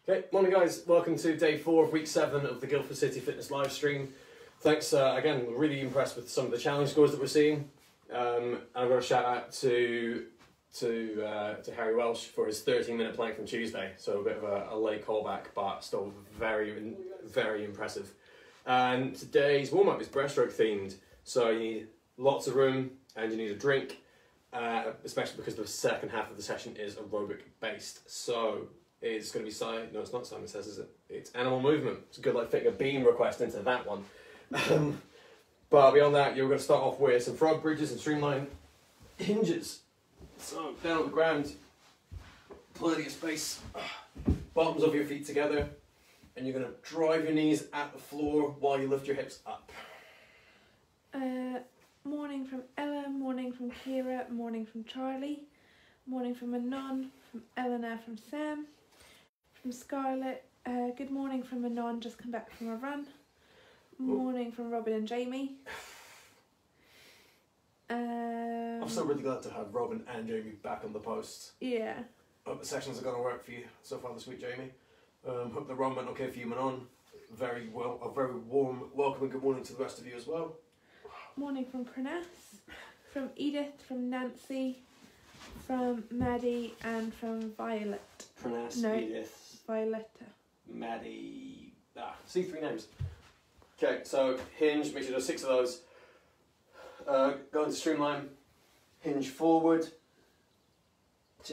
Okay, morning guys, welcome to day 4 of week 7 of the Guildford City Fitness live stream. Thanks again, we're really impressed with some of the challenge scores that we're seeing. And I've got a shout out to Harry Welsh for his 13-minute plank from Tuesday. So a bit of a late callback, but still very, very impressive. And today's warm-up is breaststroke themed. So you need lots of room and you need a drink, especially because the second half of the session is aerobic based. So it's going to be no, it's not Simon Says, is it? It's animal movement. It's a good like fitting a beam request into that one. But beyond that, you're going to start off with some frog bridges and streamline hinges. So down on the ground, plenty of space, bottoms of your feet together, and you're going to drive your knees at the floor while you lift your hips up. Morning from Ella, morning from Kira, morning from Charlie, morning from Anon, from Eleanor, from Sam, from Scarlett, good morning from Anon, just come back from a run, morning from Robin and Jamie. I'm still really glad to have Robin and Jamie back on the posts. Yeah. Hope the sessions are going to work for you so far this week, Jamie. Hope the run went okay for you, Manon. A very warm welcome and good morning to the rest of you as well. Morning from Pranath, from Edith, from Nancy, from Maddie, and from Violet. Pranath, no, Edith, Violetta. Maddie. See 3 names. Okay, so hinge, make sure there's 6 of those. Go into streamline, hinge forward.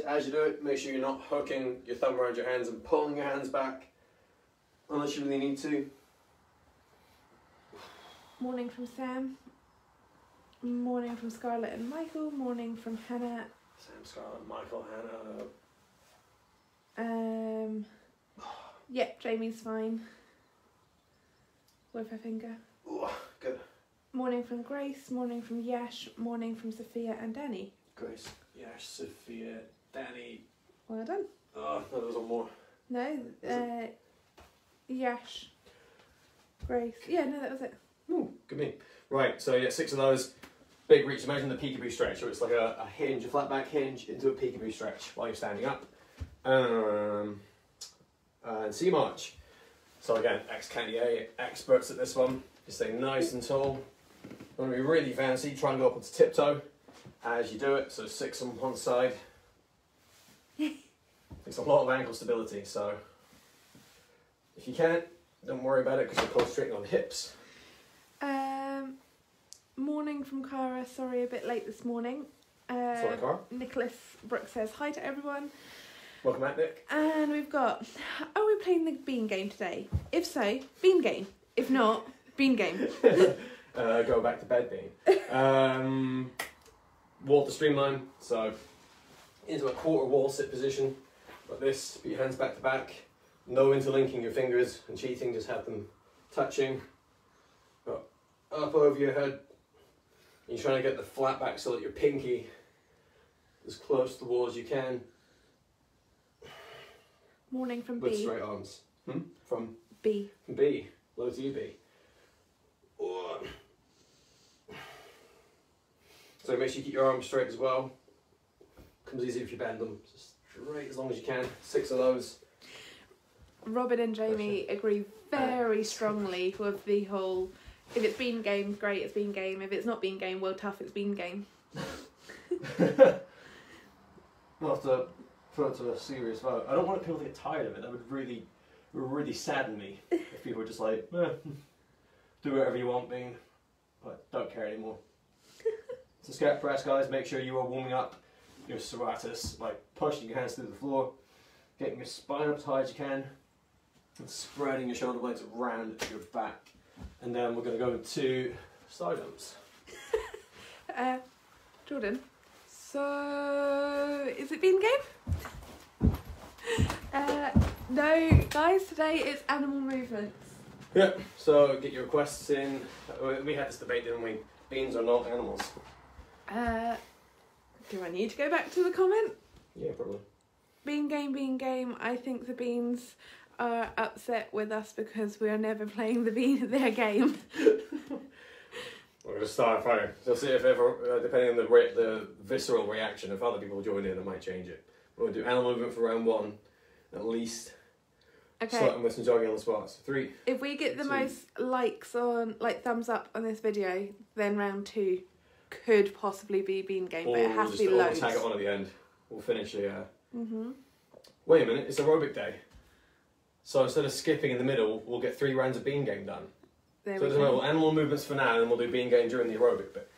As you do it, make sure you're not hooking your thumb around your hands and pulling your hands back, unless you really need to. Morning from Sam. Morning from Scarlett and Michael. Morning from Hannah. Sam, Scarlett, Michael, Hannah. Yep, Jamie's fine. With her finger. Ooh, good. Morning from Grace. Morning from Yash. Morning from Sophia and Danny. Grace, Yash, Sophia, Danny. Well done. Oh, no, there was one more. No, Yash, Grace. Yeah, no, that was it. Ooh, good me. Right, so yeah, 6 of those. Big reach. Imagine the peekaboo stretch. So it's like a hinge, a flat back hinge into a peekaboo stretch while you're standing up. And C march. So again, ex-Candier experts at this one. You stay nice and tall. Don't want to be really fancy. Try and go up onto tiptoe as you do it. So 6 on one side. It's a lot of ankle stability. So if you can't, don't worry about it because you're concentrating on hips. Morning from Cara. Sorry, a bit late this morning. Sorry, Cara. Nicholas Brooks says hi to everyone. Welcome back, Nick. And we've got, are we playing the bean game today? If so, bean game. If not, bean game. Go back to bed, bean. Wall to streamline. So into a quarter wall sit position like this. Put your hands back to back. No interlinking your fingers and cheating. Just have them touching. Up over your head. You're trying to get the flat back so that your pinky as close to the wall as you can. Morning from with B. straight arms. From B. From B. Low to you, B. Oh. So make sure you keep your arms straight as well. Comes easy if you bend them. Just straight as long as you can. 6 of those. Robin and Jamie agree very strongly with the whole, if it's bean game, great, it's bean game. If it's not bean game, well, tough, it's bean game. We'll have to put it to a serious vote. I don't want people to get tired of it. That would really sadden me if people were just like, do whatever you want, bean, but don't care anymore. So scat press, guys, make sure you are warming up your serratus, like pushing your hands through the floor, getting your spine up as high as you can, and spreading your shoulder blades around your back. And then we're going to go into side jumps. Jordan, so is it bean game? No, guys, today it's animal movements. Yep, so get your requests in. We had this debate, didn't we? Beans are not animals. Do I need to go back to the comment? Yeah, probably. Bean game. I think the beans are upset with us because we are never playing their game. We're going to start a fire. So see if ever, depending on the visceral reaction, if other people join in, I might change it. We'll do animal movement for round 1, at least. Okay. Starting with some jogging on the spot. So 3. If we get the 2. most likes on, like, thumbs up on this video, then round 2 could possibly be bean game, but it has to be loads. We'll tag it on at the end. We'll finish the... Mm-hmm. Wait a minute, it's aerobic day. So instead of skipping in the middle, we'll get 3 rounds of bean game done. There So we it doesn't go. matter, animal movements for now, and then we'll do bean game during the aerobic bit.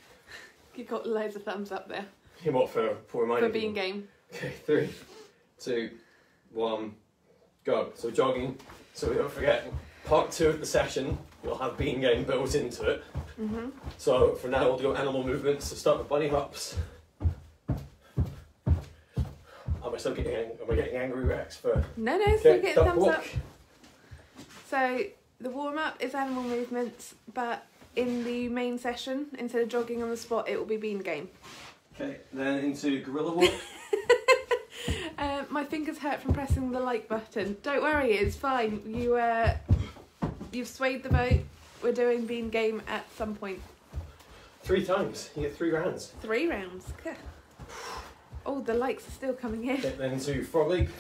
You got loads of thumbs up there What for reminding for bean people? game. Okay, 3, 2, 1, go. So jogging, so we don't forget, part 2 of the session, you'll have bean game built into it. Mm-hmm. So for now we'll do animal movements, so start with bunny hops. Am I getting angry, Rex? No, still get duck thumbs walk. up. So the warm-up is animal movements, but in the main session, instead of jogging on the spot, it will be bean game. Okay, then into gorilla walk. My fingers hurt from pressing the like button. Don't worry, it's fine. You've swayed the vote. We're doing bean game at some point. 3 times, you get 3 rounds. 3 rounds. Oh, the likes are still coming in. Okay, then into frog leap.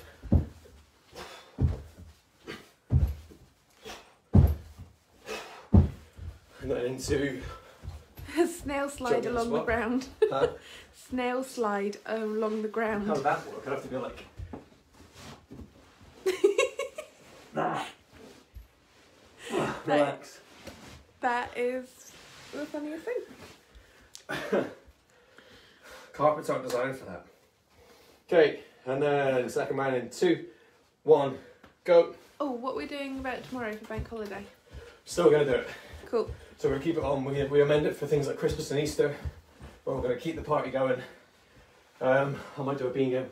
And then into... Snail slide Jogging along the spot. ground. Huh? Snail slide along the ground. How would that work? I'd have to be like... Relax. That is the funniest thing. Carpets aren't designed for that. Okay, and then second round in 2, 1, go. Oh, what are we doing about tomorrow for bank holiday? Still gonna do it. Cool. So we're gonna keep it on. We amend it for things like Christmas and Easter, but we're gonna keep the party going. I might do a bean game.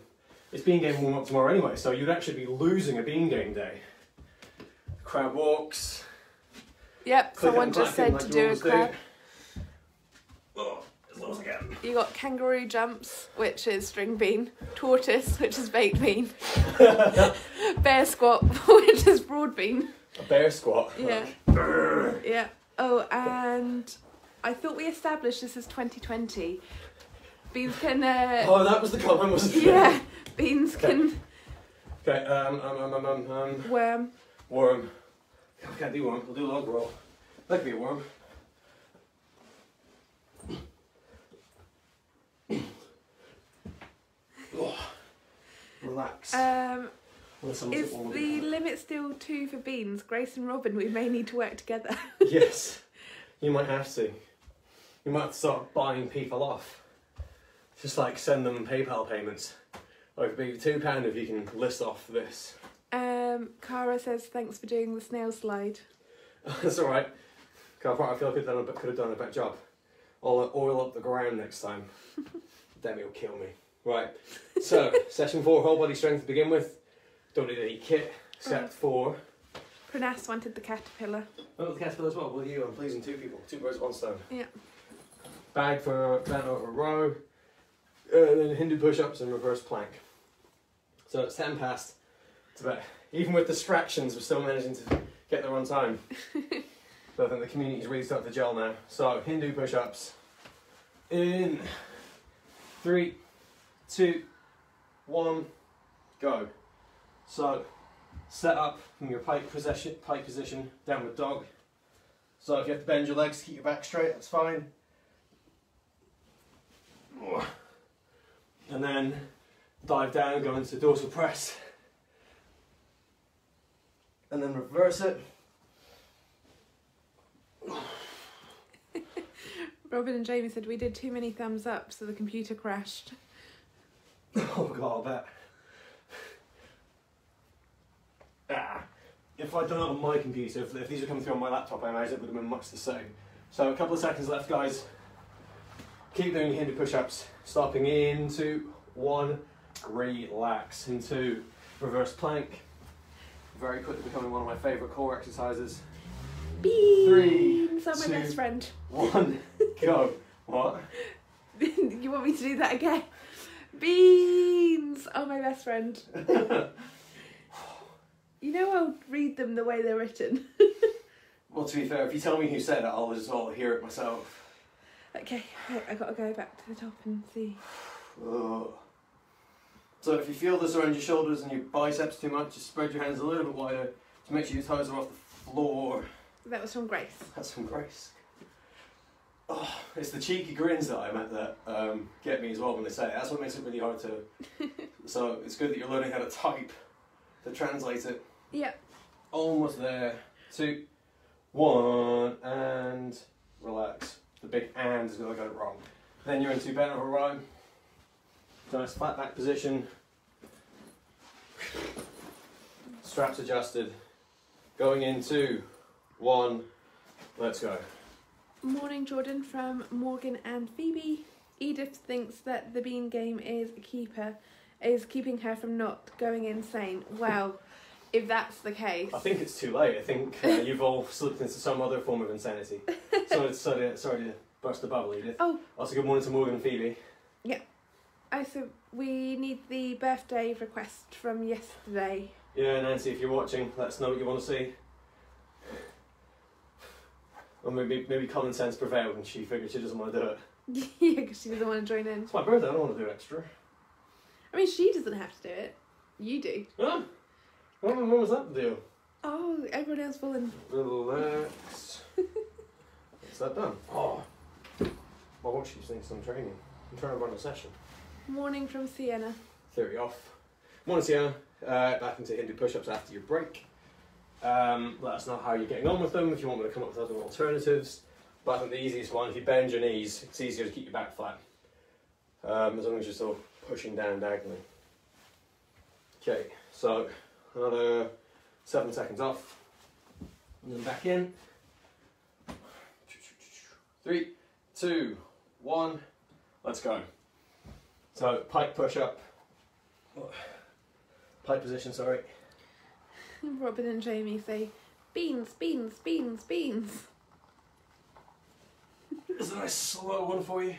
It's bean game warm up tomorrow anyway, so you'd actually be losing a bean game day. Crab walks. Yep, click someone and just clack in said like to you do a always crab. Oh, as long as I can. You got kangaroo jumps, which is string bean. Tortoise, which is baked bean. Bear squat, which is broad bean. A bear squat. Yeah. Like, Yeah. Oh, and I thought we established this is 2020. Beans can... oh, that was the comment, wasn't it? Yeah, beans Okay. can Okay, worm. worm. I can't do worm, I'll do log roll. That could be a worm. Oh, relax. Well, someone's Is at one with the me. limit still 2 for beans? Grace and Robin, we may need to work together. Yes, you might have to. You might have to start buying people off. Just like send them PayPal payments. Like it'd be £2 if you can list off this. Cara says thanks for doing the snail slide. That's alright. I feel like I could have done a better job. I'll oil up the ground next time. Demi will kill me. Right, so session 4, whole body strength to begin with. Don't need any kit except for... Pranas wanted the caterpillar. Oh, the caterpillar as well. Well, you, I'm pleasing 2 people. 2 birds, 1 stone. Yeah. Bag for bent over row. Then Hindu push-ups and reverse plank. So it's 10 past. It's about, even with distractions, we're still managing to get there on time. So I think the community's really starting to gel now. So Hindu push-ups. In 3, 2, 1, go. So set up from your pike position, downward dog. So if you have to bend your legs to keep your back straight, that's fine. And then dive down, go into dorsal press. And then reverse it. Robin and Jamie said we did too many thumbs up, so the computer crashed. Oh god, I bet. If I'd done it on my computer, if these were coming through on my laptop, I imagine it would have been much the same. So a couple of seconds left, guys. Keep doing your Hindu push-ups. Stopping into 1, relax. Into reverse plank. Very quickly becoming one of my favourite core exercises. Beans 3, are my 2, best friend. 1, go. What? You want me to do that again? Beans are my best friend. You know I'll read them the way they're written. Well, to be fair, if you tell me who said it, I'll just all hear it myself. Okay, wait, I gotta go back to the top and see. Oh. So if you feel this around your shoulders and your biceps too much, just spread your hands a little bit wider to make sure your toes are off the floor. That was from Grace. That's from Grace. Oh, it's the cheeky grins that I meant that get me as well when they say it. That's what makes it really hard to... So it's good that you're learning how to type to translate it. Yep. Almost there. 2, 1, and relax. The big and is going to go wrong. Then you're into bent over row. Nice flat back position. Straps adjusted. Going into 1. Let's go. Morning, Jordan, from Morgan and Phoebe. Edith thinks that the bean game is keeping her from not going insane. Well, if that's the case... I think it's too late. I think you've all slipped into some other form of insanity. Sorry to burst the bubble, Edith. Oh. Also, good morning to Morgan and Phoebe. Yeah. So we need the birthday request from yesterday. Yeah, Nancy, if you're watching, let us know what you want to see. Or maybe common sense prevailed and she figured she doesn't want to do it. Yeah, because she doesn't want to join in. It's my birthday, I don't want to do extra. I mean, she doesn't have to do it. You do. Huh? When was that deal? Oh, everyone else will. Relax. What's that done? Oh. My watch keeps thinking I'm training. I'm trying to run a session. Morning from Sienna. 30 off. Morning, Sienna. Back into Hindu push-ups after your break. Let us know how you're getting on with them, if you want me to come up with other alternatives. But I think the easiest one, if you bend your knees, it's easier to keep your back flat. As long as you're still pushing down diagonally. Okay, so another 7 seconds off. And then back in. 3, 2, 1, let's go. So pike push-up. Pike position, sorry. Robin and Jamie say, beans, beans, beans, beans. Is a nice slow one for you?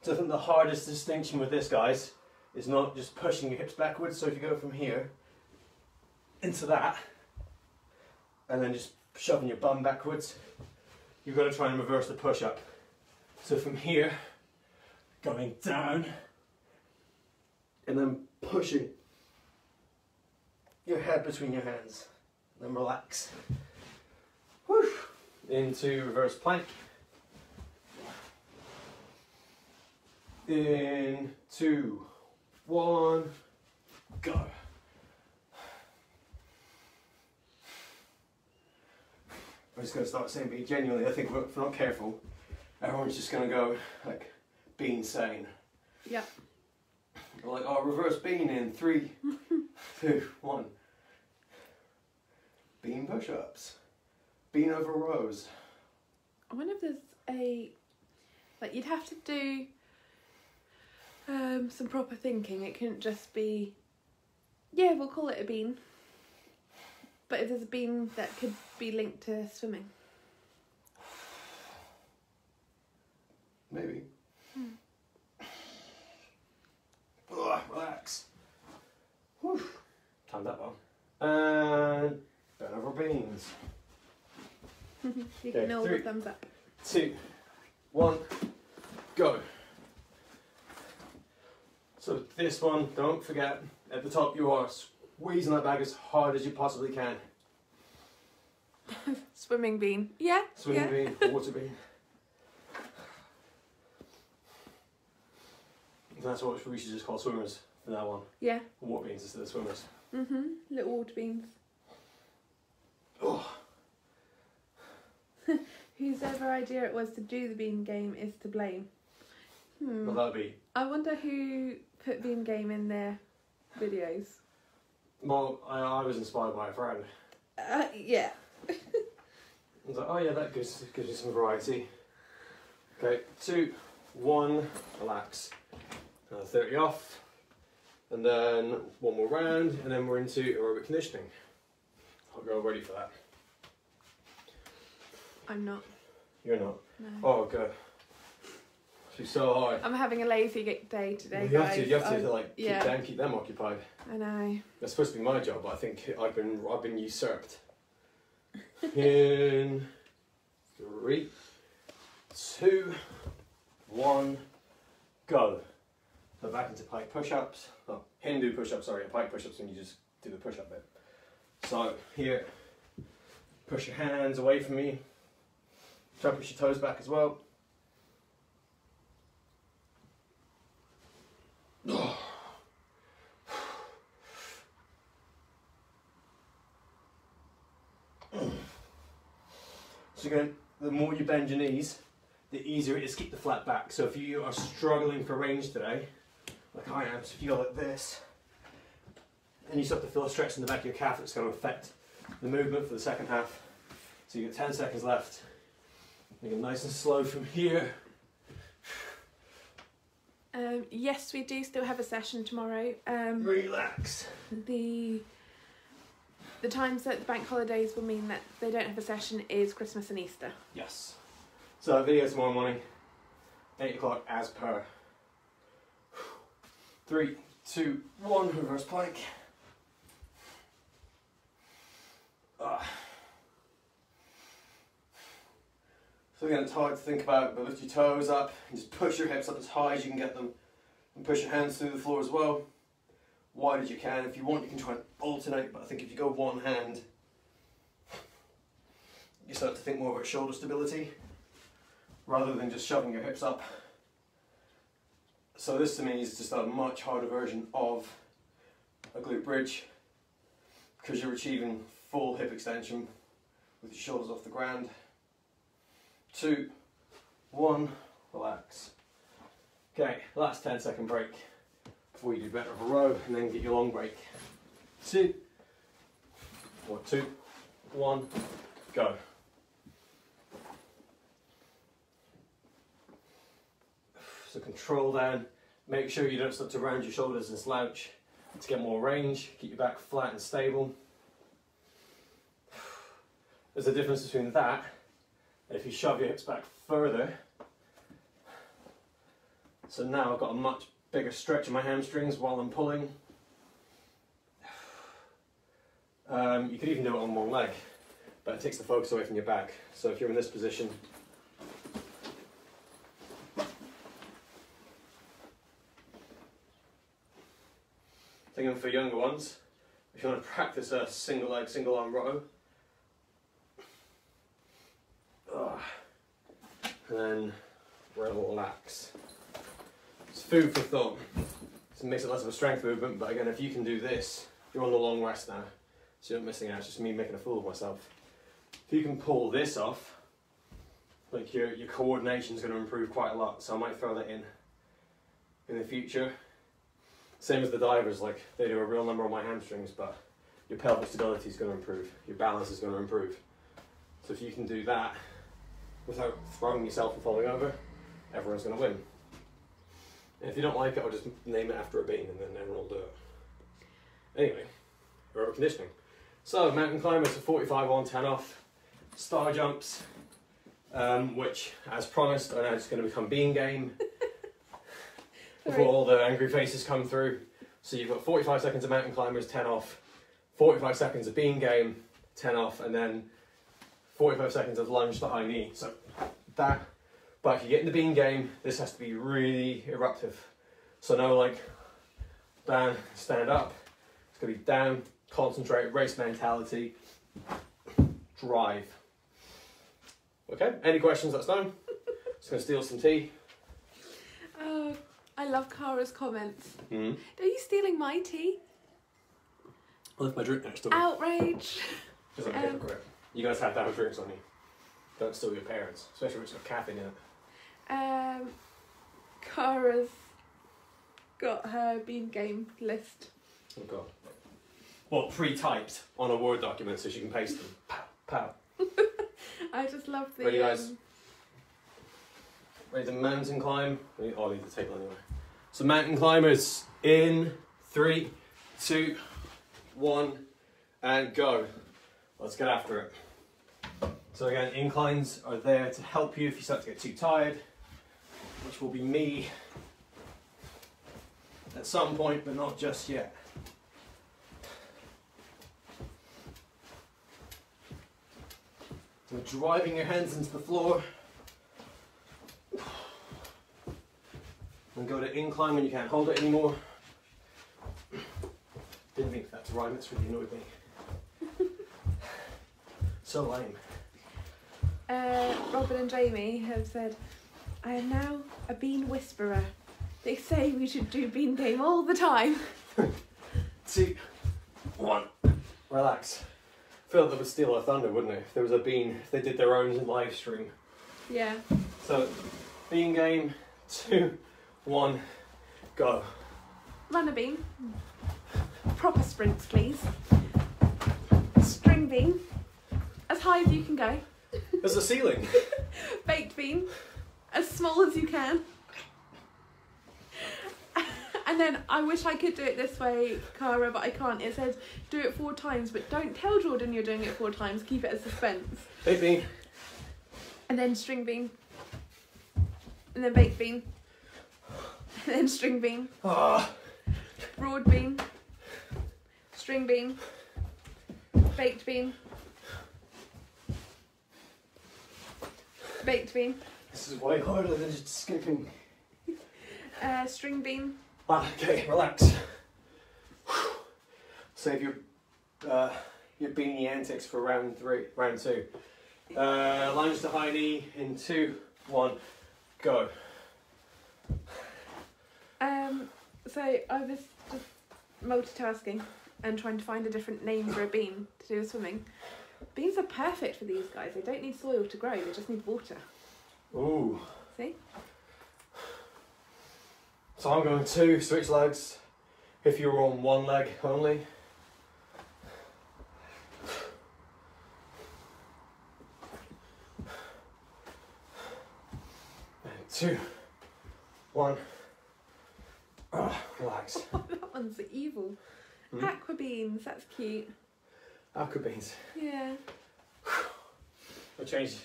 So I think the hardest distinction with this, guys, is not just pushing your hips backwards. So if you go from here into that, and then just shoving your bum backwards, you've got to try and reverse the push-up. So from here, going down, and then pushing your head between your hands. Then relax. Whew. Into reverse plank. In 2, 1, go. I'm just going to start saying, but genuinely, I think if we're not careful, everyone's just going to go like, be insane. Yeah. Like, oh, reverse bean in 3, 2, 1. Bean push-ups. Bean over rows. I wonder if there's like, you'd have to do some proper thinking. It couldn't just be, yeah, we'll call it a bean. But if there's a bean that could be linked to swimming. Maybe. Ugh, relax. Whew. Timed that well. And bent over beans. You can all the thumbs up. 2, 1, go. So this one, don't forget, at the top you are squeezing that bag as hard as you possibly can. Swimming bean. Yeah. Swimming bean, water bean. That's what we should just call swimmers from now on. Yeah. Water beans instead of swimmers. Little water beans. Oh. Whosever idea it was to do the bean game is to blame. Well, that'd be. I wonder who put bean game in their videos. Well, I was inspired by a friend. Yeah. I was like, oh yeah, that gives you some variety. Okay, 2, 1, relax. 30 off, and then one more round, and then we're into aerobic conditioning. I'll go ready for that. I'm not. You're not? No. Oh, good. She's so hard. I'm having a lazy day today, You guys. have to like keep them occupied. I know. That's supposed to be my job, but I think I've been usurped. In 3, 2, 1, go. So back into pike push-ups. Oh, Hindu push-ups, sorry, pike push-ups when you just do the push-up bit. So here, push your hands away from me. Try to push your toes back as well. So again, the more you bend your knees, the easier it is to keep the flat back. So if you are struggling for range today, like I am, so if you go like this, and you start to feel a stretch in the back of your calf, it's going to affect the movement for the second half. So you've got 10 seconds left. Make it nice and slow from here. Yes, we do still have a session tomorrow. Relax. The times that the bank holidays will mean that they don't have a session is Christmas and Easter. Yes. So video tomorrow morning, 8 o'clock as per. 3, 2, 1, reverse plank. So again, it's hard to think about, but lift your toes up and just push your hips up as high as you can get them, and push your hands through the floor as well, wide as you can. If you want, you can try and alternate, but I think if you go one hand, you start to think more about shoulder stability rather than just shoving your hips up. So this to me is just a much harder version of a glute bridge, because you're achieving full hip extension with your shoulders off the ground. 2, 1, relax. Okay, last 10-second break before you do better of a row, and then get your long break. 2, 1, go. So control down, make sure you don't start to round your shoulders and slouch to get more range, keep your back flat and stable. There's a difference between that and if you shove your hips back further. So now I've got a much bigger stretch in my hamstrings while I'm pulling. You could even do it on one leg, but it takes the focus away from your back. So if you're in this position, thinking for younger ones, if you want to practice a single leg, single arm row, and then relax. It's food for thought. So it makes it less of a strength movement, but again, if you can do this, you're on the long rest now, so you're not missing out. It's just me making a fool of myself. If you can pull this off, like your coordination is going to improve quite a lot. So I might throw that in the future. Same as the divers, like they do a real number on my hamstrings, but your pelvic stability is going to improve, your balance is going to improve. So if you can do that without throwing yourself and falling over, everyone's going to win. And if you don't like it, I'll just name it after a bean and then everyone will do it. Anyway, aerobic conditioning. So mountain climbers are 45 on, 10 off. Star jumps, which as promised are now just going to become bean game before all the angry faces come through. So you've got 45 seconds of mountain climbers, 10 off, 45 seconds of bean game, 10 off, and then 45 seconds of lunge to high knee. So that, but if you get in the bean game, this has to be really eruptive. So no like down, stand up. It's going to be down, concentrate, race mentality, drive. Okay, any questions? Let's know. Just going to steal some tea. Oh, I love Cara's comments. Mm-hmm. Are you stealing my tea? I left my drink next door. Outrage. Because I'm a hypocrite. You guys have to have drinks on you. Don't steal your parents, especially if it's got caffeine in it. Cara's got her bean game list. Oh god. Well, pre-typed on a Word document so she can paste them. Pow, pow. I just love the... Ready, guys? Ready to mountain climb? I'll leave the table anyway. So mountain climbers in 3, 2, 1, and go. Let's get after it. So again, inclines are there to help you if you start to get too tired, which will be me at some point, but not just yet. So driving your hands into the floor, And go to incline when you can't hold it anymore. Didn't think that to rhyme, it's really annoyed me. So lame. Robin and Jamie have said, I am now a bean whisperer. They say we should do bean game all the time. 2, 1, relax. I feel like that would steal our thunder, wouldn't it? If there was a bean, if they did their own live stream. Yeah. So, bean game, 2, 1, go. Run a bean. Proper sprints, please. String bean. As high as you can go. There's a ceiling. Baked bean. As small as you can. And then, I wish I could do it this way, Cara, but I can't. It says, do it 4 times, but don't tell Jordan you're doing it 4 times. Keep it as suspense. Baked bean. And then string bean. And then baked bean. And then string bean. Ah. Broad bean. String bean. Baked bean. Baked bean. This is way harder than just skipping. String bean. Ah, okay, relax. Save your beanie antics for round 2. Lunge to high knee in 2, 1, go. So I was just multitasking and trying to find a different name for a bean to do with swimming. Beans are perfect for these guys. They don't need soil to grow, they just need water. Ooh. See? So I'm going 2, switch legs. If you're on 1 leg only. And 2, 1. Relax. Oh, that one's evil. Aqua beans, that's cute. Aqua beans. Yeah. I'll change.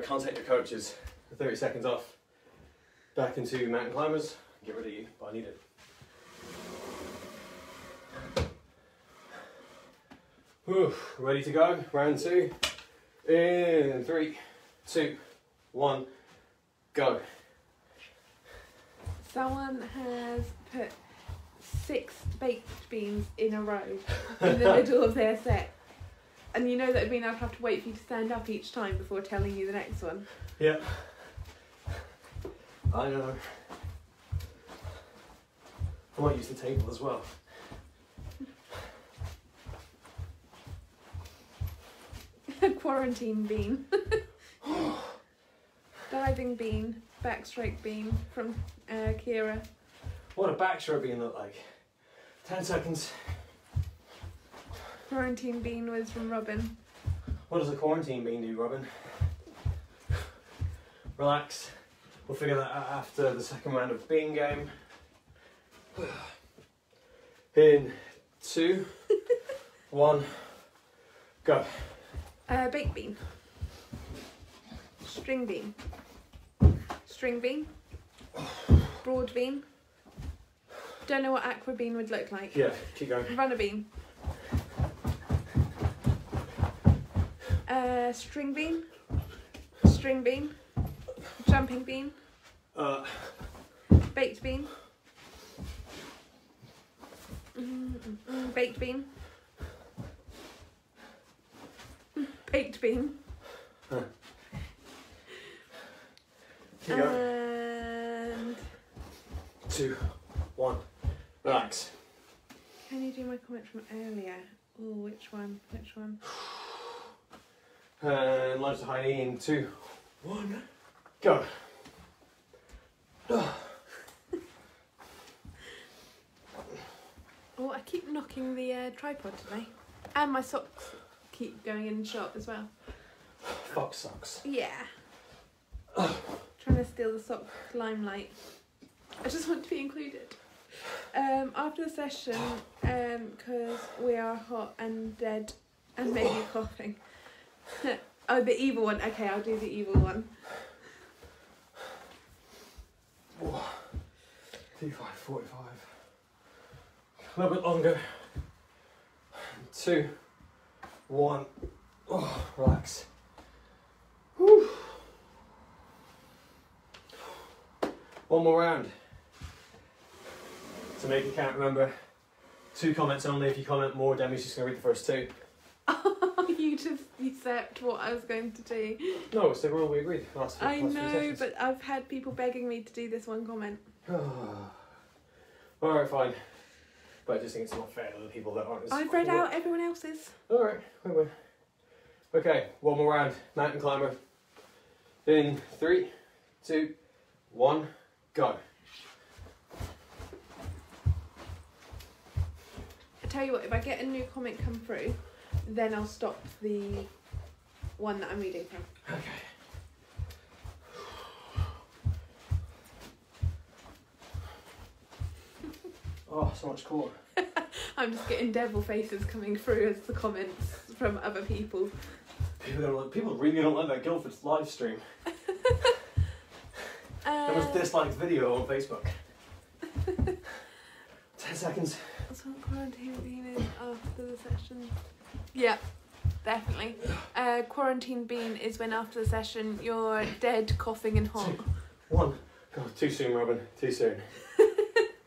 Contact your coaches. 30 seconds off. Back into mountain climbers. Get rid of you, but I need it. Whew, ready to go? Round 2. In 3, 2, 1, go. Someone has put 6 baked beans in a row in the middle of their set. And you know that would mean I'd have to wait for you to stand up each time before telling you the next one. Yeah. I know. I might use the table as well. Quarantine bean. Diving bean. Backstroke bean from Kira. What a backstroke bean look like? 10 seconds. Quarantine bean was from Robin. What does a quarantine bean do, Robin? Relax. We'll figure that out after the second round of bean game. In 2, 1, go. Baked bean. String bean. String bean. Broad bean. Don't know what aqua bean would look like. Yeah, keep going. Runner bean. String bean. String bean. Jumping bean. Baked bean. Baked bean. Baked bean. Keep going. And 2, 1, relax. can you do my comment from earlier? Oh, which one? Which one? And lunge to high knee in 2, 1, go. Oh, I keep knocking the tripod today. And my socks keep going in shot as well. Fuck socks. Yeah. Trying to steal the sock limelight. I just want to be included. After the session, because we are hot and dead and maybe coughing. Oh, the evil one. Okay, I'll do the evil one. 45. A little bit longer. 2, 1. Oh, relax. Whew. One more round. to make it count, remember, 2 comments only. If you comment more, Demi's just going to read the first 2. You just usurped what I was going to do. No, it's the rule we agreed. I know, but I've had people begging me to do this one comment. Alright, fine. But I just think it's not fair to the people that aren't as... I've read out everyone else's. Alright, wait. Okay, one more round. Mountain climber. In 3, 2, 1, go. I tell you what, if I get a new comment come through, then I'll stop the one that I'm reading from. Okay. Oh, so much cooler. I'm just getting devil faces coming through as the comments from other people. People really don't like that Guildford live stream. There was disliked video on Facebook. 10 seconds. So quarantine bean is after the session. Yeah, definitely. Quarantine bean is when after the session you're dead, coughing and hot. 2, 1. God, too soon, Robin. Too soon.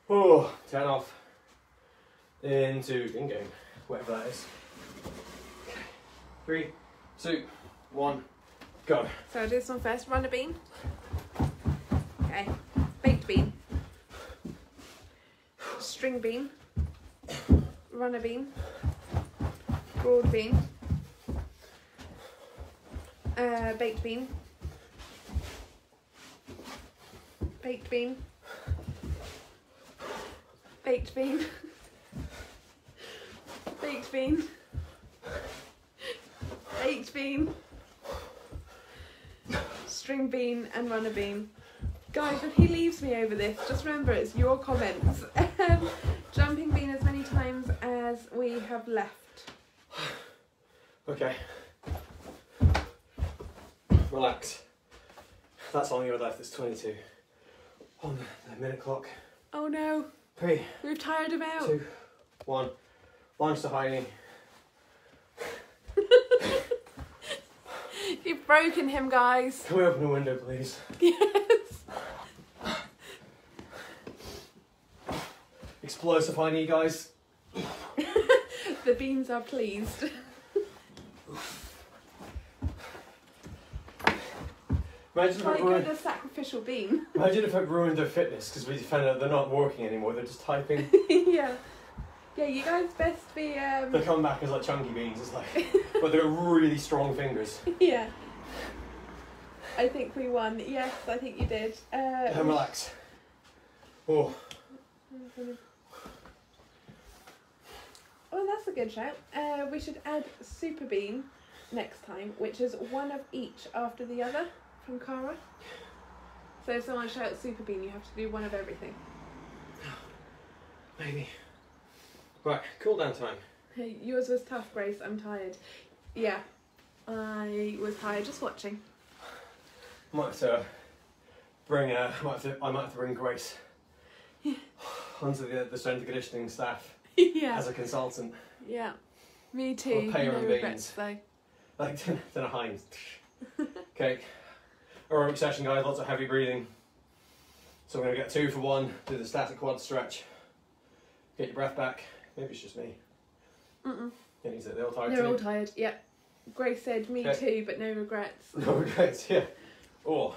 Oh, 10 off. Into in-game, whatever that is. Okay. 3, 2, 1, go. So I'll do this one first. Runner bean. Okay. Baked bean. String bean. Runner bean. Broad bean. Baked bean. Baked bean. Baked bean. Baked bean. Baked bean. String bean and runner bean. Guys, if he leaves me over this, just remember it's your comments. Jumping bean as many times as we have left. Okay. Relax. That's all you're left, it's 22. On the minute clock. Oh no. 3. We've tired him out. 2, 1. Launch to high knee. You've broken him, guys. Can we open a window, please? Yes. Explosive high knee, guys. The beans are pleased. Imagine if, Like it ruined, a sacrificial bean. imagine if it ruined their fitness because we found out they're not working anymore, they're just typing. Yeah. Yeah, you guys best be They come back as like chunky beans, it's like, but they're really strong fingers. Yeah. I think we won. Yes, I think you did. And relax. Oh. Oh, that's a good shout. We should add super bean next time, which is one of each after the other from Cara. So if someone shouts super bean, you have to do one of everything. Maybe. Right, cool down time. Hey, yours was tough, Grace. I'm tired. Yeah, I was tired just watching. I might have to bring Grace onto the strength and conditioning staff Yeah. as a consultant. Yeah. Me too. Or pay her No in regrets beans. though. Like dinner Heinz. Okay. Aerobic session, guys, lots of heavy breathing. So we're going to get 2 for 1, do the static quad stretch. Get your breath back. Maybe it's just me. Mm-mm. They're all tired They're too. all tired, yeah. Grace said me too, but no regrets. No regrets, yeah. Oh.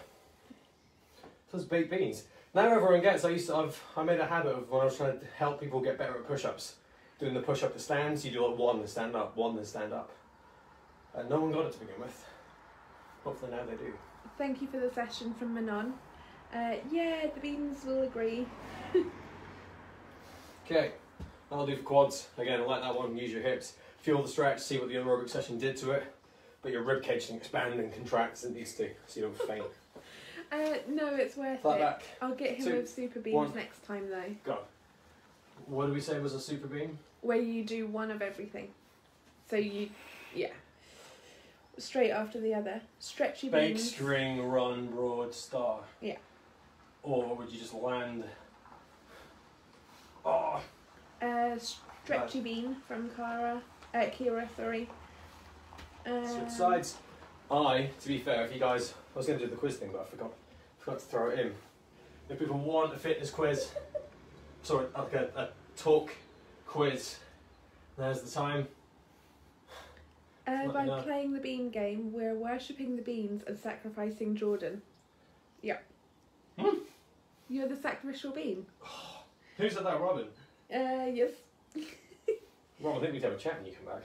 Those baked beans. Now everyone gets, I made a habit of when I was trying to help people get better at push-ups, doing the push-up to stand, so you do like 1 then stand up, 1 then stand up. And no one got it to begin with. Hopefully now they do. Thank you for the session from Manon. Yeah, the beans will agree. Okay, that'll do for quads. Again, like that one, use your hips. Feel the stretch, see what the aerobic session did to it. But your rib cage can expand and contract as it needs to, so you don't faint. No, it's worth Flat it. back. I'll get him 2, with super beans 1. next time though. Go. What did we say was a super beam? Where you do one of everything. So yeah. Straight after the other. Stretchy Bake, beans. string, run, broad, star. Yeah. Or would you just land? Oh. Stretchy bean from Kira, sorry. Switch sides. To be fair, if you guys, I was going to do the quiz thing, but I forgot to throw it in. If people want a fitness quiz, sorry, like a talk quiz. There's the time. By playing the bean game, we're worshipping the beans and sacrificing Jordan. Yeah. You're the sacrificial bean. Who said that, Robin? Yes. Robin, I think we need to have a chat when you come back.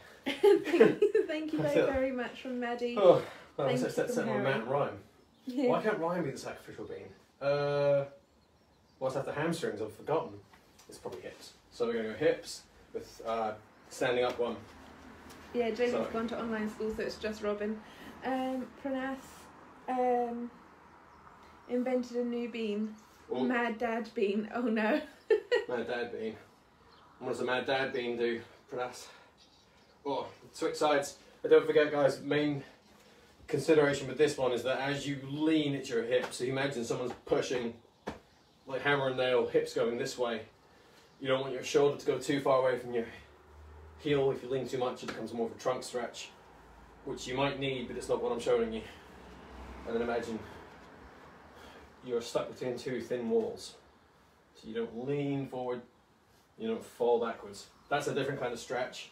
Thank you very much from Maddie. Oh, well, Thank that's you set from on Harry. Matt and Rhyme. Yeah. Why can't Rhyme be the sacrificial bean? What's after hamstrings? I've forgotten. It's probably hips. So we're going to go hips with standing up one. Yeah, Jamie's Sorry. gone to online school, so it's just Robin. Pranas invented a new bean. Oh. Mad Dad bean. Oh no. Mad Dad bean. What does a Mad Dad bean do, Pranas? Oh, switch sides. But don't forget, guys, main consideration with this one is that as you lean at your hip, so you imagine someone's pushing, like hammer and nail, hips going this way. You don't want your shoulder to go too far away from your heel. If you lean too much, it becomes more of a trunk stretch, which you might need, but it's not what I'm showing you. And then imagine you're stuck between two thin walls. So you don't lean forward, you don't fall backwards. That's a different kind of stretch,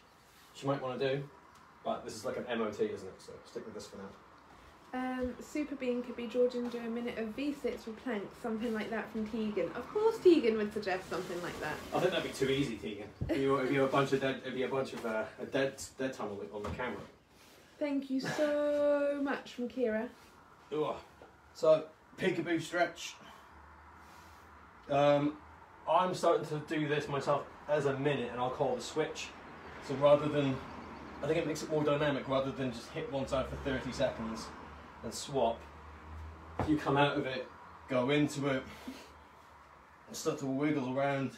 which you might want to do, but this is like an MOT, isn't it? So stick with this for now. Super bean could be Jordan do a minute of V-sits or planks, something like that from Tegan. Of course Tegan would suggest something like that. I think that'd be too easy, Tegan. It'd be a bunch of dead time on the camera. Thank you so much from Kira. Ugh. So peekaboo stretch. I'm starting to do this myself as a minute, and I'll call it a switch. So rather than, I think it makes it more dynamic. Rather than just hit one side for 30 seconds and swap, you come out of it, go into it, and start to wiggle around.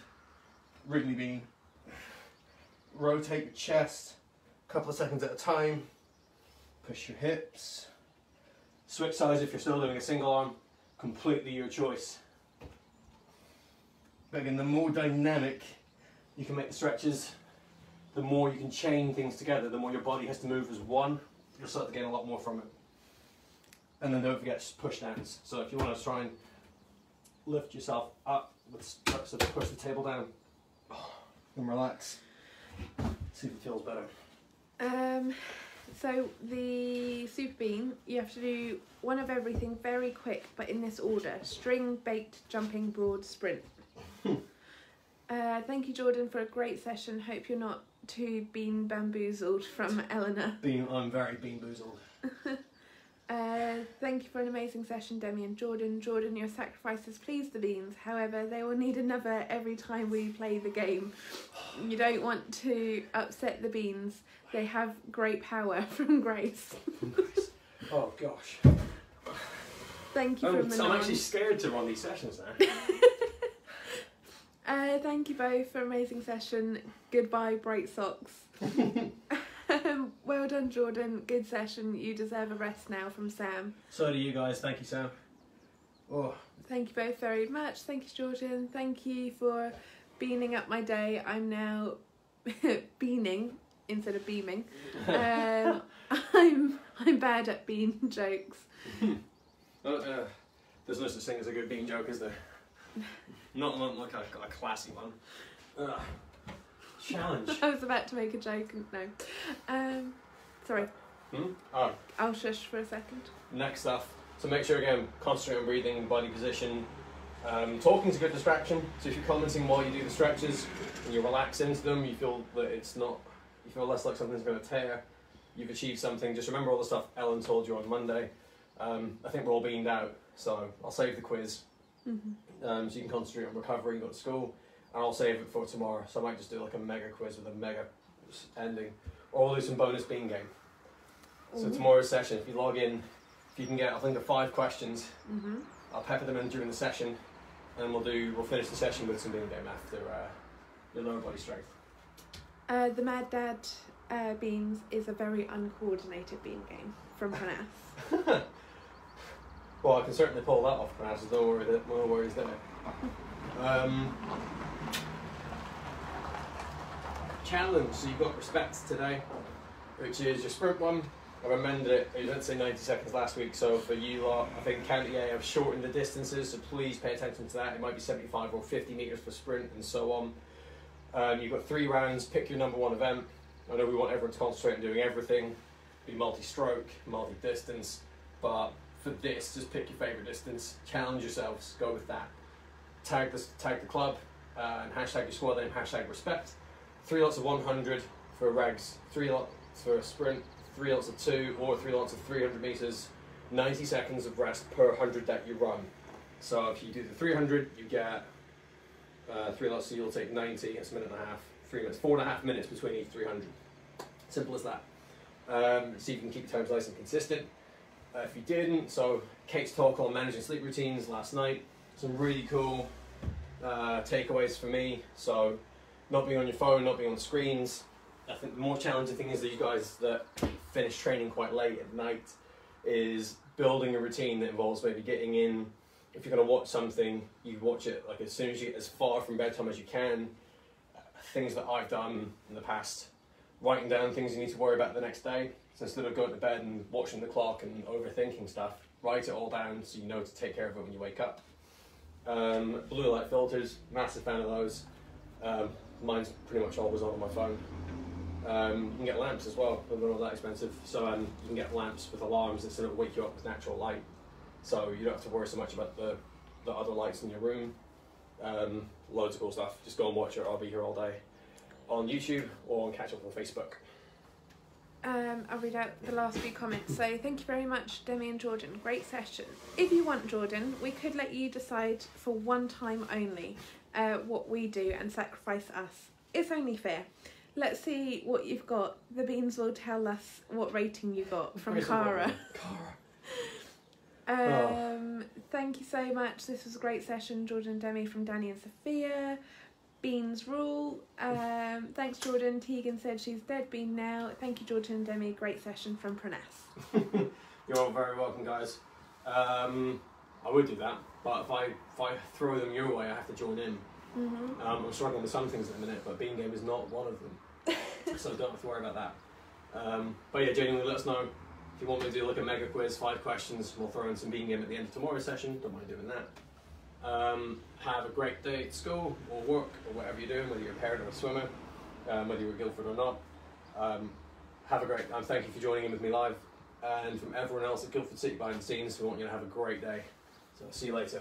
Wriggly bean. Rotate your chest a couple of seconds at a time. Push your hips. Switch sides if you're still doing a single arm. Completely your choice. But again, the more dynamic you can make the stretches, the more you can chain things together, the more your body has to move as one. You'll start to gain a lot more from it. And then don't forget push downs. So if you want to try and lift yourself up with so to push the table down and relax. See if it feels better. So the super bean, you have to do one of everything very quick, but in this order: string, baked, jumping, broad, sprint. Thank you, Jordan, for a great session. Hope you're not too bean bamboozled from Eleanor. I'm very bean boozled. Thank you for an amazing session, Demi and Jordan. Jordan, your sacrifices please the beans. However, they will need another every time we play the game. You don't want to upset the beans. They have great power from Grace. Oh gosh. Thank you from I'm actually scared to run these sessions now. Thank you both for an amazing session. Goodbye, bright socks. Well done, Jordan. Good session. You deserve a rest now from Sam. So do you guys. Thank you, Sam. Oh. Thank you both very much. Thank you, Jordan. Thank you for beaning up my day. I'm now beaning instead of beaming. I'm bad at bean jokes. There's no such thing as a good bean joke, is there? Not like a classy one. Challenge. I was about to make a joke. No. Sorry. Oh. I'll shush for a second. Next stuff. So make sure again, concentrate on breathing, body position. Talking's a good distraction. So if you're commenting while you do the stretches and you relax into them, you feel that it's not. You feel less like something's going to tear. You've achieved something. Just remember all the stuff Ellen told you on Monday. I think we're all beamed out, so I'll save the quiz. So you can concentrate on recovery, go to school, and I'll save it for tomorrow. So I might just do like a mega quiz with a mega ending, or we'll do some bonus bean game. So tomorrow's session, if you log in, if you can get, I think, 5 questions, I'll pepper them in during the session, and we'll finish the session with some bean game after your lower body strength. The Mad Dad beans is a very uncoordinated bean game from Pranas. Well, I can certainly pull that off, Pranas. There's no worries there. Challenge. So you've got respect today, which is your sprint one. I've amended it. It was meant to say 90 seconds last week, so for you lot, I think County A have shortened the distances, so please pay attention to that. It might be 75 or 50 metres for sprint and so on. You've got 3 rounds, pick your number 1 event. I know we want everyone to concentrate on doing everything, be multi-stroke, multi-distance, but for this, just pick your favourite distance, challenge yourselves, go with that. Tag the club, and hashtag your squad name, hashtag respect. 3 lots of 100 for regs, 3 lots for a sprint, 3 lots of 2 or 3 lots of 300 metres, 90 seconds of rest per 100 that you run. So if you do the 300, you get 3 lots, so you'll take 90, it's a minute and a half, 3 minutes, 4.5 minutes between each 300. Simple as that. So you can keep your times nice and consistent. If you didn't, so Kate's talk on managing sleep routines last night, some really cool takeaways for me. So not being on your phone, not being on screens. I think the more challenging thing is that you guys that finish training quite late at night is building a routine that involves maybe getting in. If you're going to watch something, you watch it like as soon as you get as far from bedtime as you can. Things that I've done in the past, writing down things you need to worry about the next day. So instead of going to bed and watching the clock and overthinking stuff, write it all down so you know to take care of it when you wake up. Blue light filters, massive fan of those. Mine's pretty much always on my phone. You can get lamps as well, they're not that expensive. So you can get lamps with alarms that sort of wake you up with natural light. So you don't have to worry so much about the other lights in your room. Loads of cool stuff. Just go and watch it, I'll be here all day. On YouTube or on catch up on Facebook. I'll read out the last few comments. So thank you very much, Demi and Jordan. Great session. If you want, Jordan, we could let you decide for one time only what we do and sacrifice us. It's only fair. Let's see what you've got. The beans will tell us what rating you got from Cara. Thank you so much. This was a great session, Jordan and Demi from Danny and Sophia. Beans rule. Thanks, Jordan. Tegan said she's dead bean now. Thank you, Jordan and Demi. Great session from Pranas. You're all very welcome, guys. I would do that, but if I throw them your way, I have to join in. I'm struggling with some things at the minute, but bean game is not one of them, so I don't have to worry about that. But yeah, genuinely, let us know if you want me to do like a mega quiz, 5 questions. We'll throw in some bean game at the end of tomorrow's session. Don't mind doing that. Have a great day at school or work or whatever you're doing, whether you're a parent or a swimmer, whether you're at Guildford or not. Have a great time. Thank you for joining in with me live. And from everyone else at Guildford City behind the scenes, we want you to have a great day. So see you later.